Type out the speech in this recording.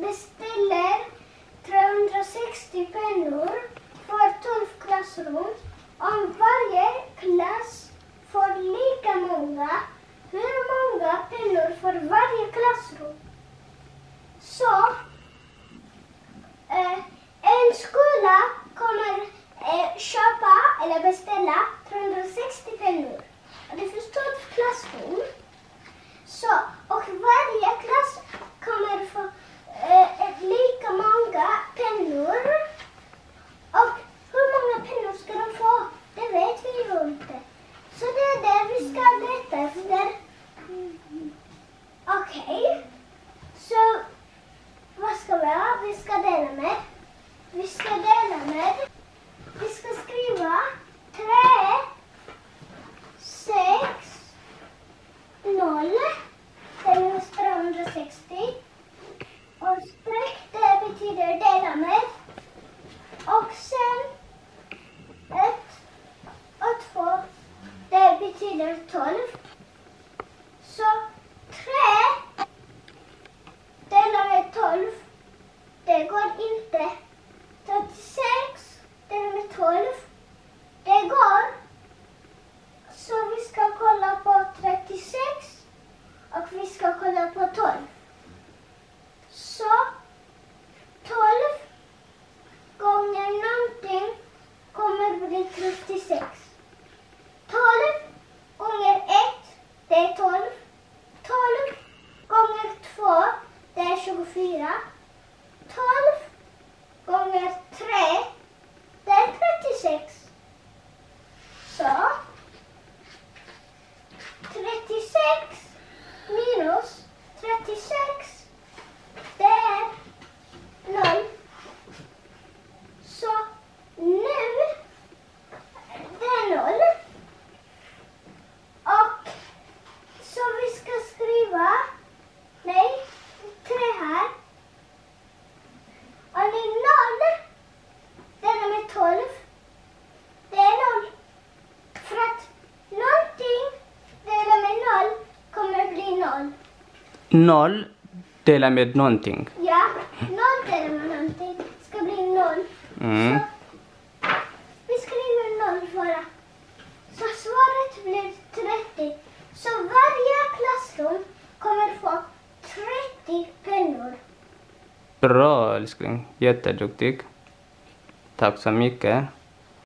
beställer 360 pennor för 12 klassrum. Om varje klass får lika många, hur många pennor för varje klassrum? Så en skola kommer köpa eller beställa 360 pennor. Det finns 12 klassrum. Så, och varje klass kommer få lika många pennor. Och hur många pennor ska de få? Det vet vi ju inte. Så det är det vi ska leta efter. Okej. Så vad ska vi ha? Vi ska dela med. Vi ska skriva 3, 6, 0. Det är 360. Och streck, det betyder dela med. Och sen 1 och 2, det betyder 12. Så 3 delar med 12, det går inte. 36 delar med 12, det går. Så vi ska kolla på 36 och vi ska kolla på 12. Så 12 gånger någonting kommer bli 36. 12 gånger 1, det är 12. 12 gånger 2, det är 24. 12 gånger 3, det är 36. Så 36 minus 36, det är 0. Så nu, det är 0. Och så vi ska skriva, 3 här. Och det är 0 delar med 12. Det är 0. För att någonting delar med 0 kommer bli 0. 0 delar med någonting. Ja, 0 delar med någonting ska bli 0. Så vi skriver 0 bara. Så svaret blir 30. Så varje klassrum kommer få 30 pennor. Bra älskling, jätteduktig. Tack så mycket.